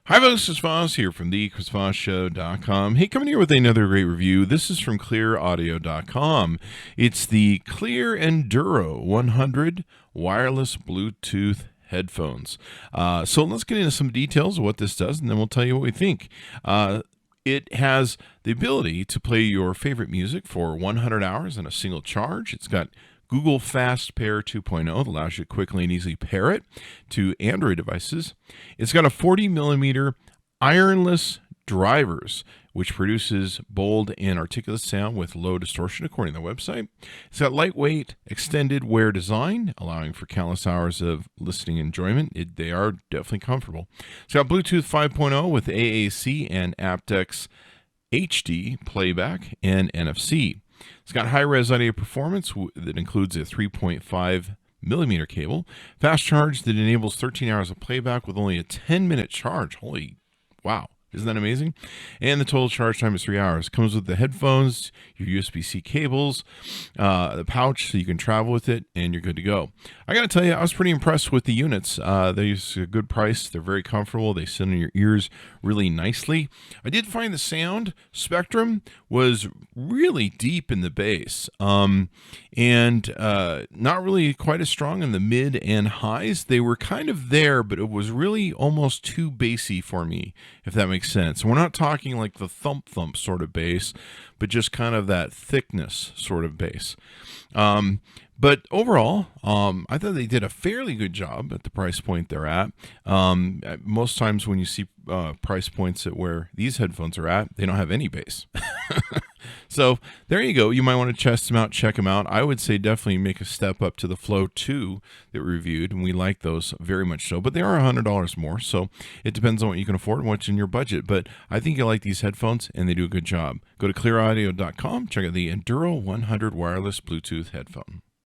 Hi, folks. Chris Voss here from the ChrisVossShow.com. Hey, coming here with another great review. This is from ClearAudio.com. It's the Cleer Enduro 100 wireless Bluetooth headphones. So let's get into some details of what this does, and then we'll tell you what we think. It has the ability to play your favorite music for 100 hours on a single charge. It's got Google Fast Pair 2.0 that allows you to quickly and easily pair it to Android devices. It's got a 40 millimeter ironless drivers, which produces bold and articulate sound with low distortion, according to the website. It's got lightweight, extended wear design, allowing for countless hours of listening enjoyment. They are definitely comfortable. It's got Bluetooth 5.0 with AAC and aptX HD playback and NFC. It's got high-res audio performance that includes a 3.5 millimeter cable, fast charge that enables 13 hours of playback with only a 10-minute charge. Holy wow. Isn't that amazing? And the total charge time is 3 hours. Comes with the headphones, your USB-C cables, the pouch so you can travel with it, and you're good to go. I got to tell you, I was pretty impressed with the units. They're a good price. They're very comfortable. They sit in your ears really nicely. I did find the sound spectrum was really deep in the bass, and not really quite as strong in the mid and highs. They were kind of there, but it was really almost too bassy for me, if that makes sense. We're not talking like the thump sort of bass, but just kind of that thickness sort of bass. But overall, I thought they did a fairly good job at the price point they're at. Most times when you see price points at where these headphones are at, they don't have any bass. So there you go. You might want to test them out, check them out. I would say definitely make a step up to the Flow 2 that we reviewed, and we like those very much so. But they are $100 more, so it depends on what you can afford and what's in your budget. But I think you'll like these headphones, and they do a good job. Go to clearaudio.com, check out the Enduro 100 wireless Bluetooth headphone.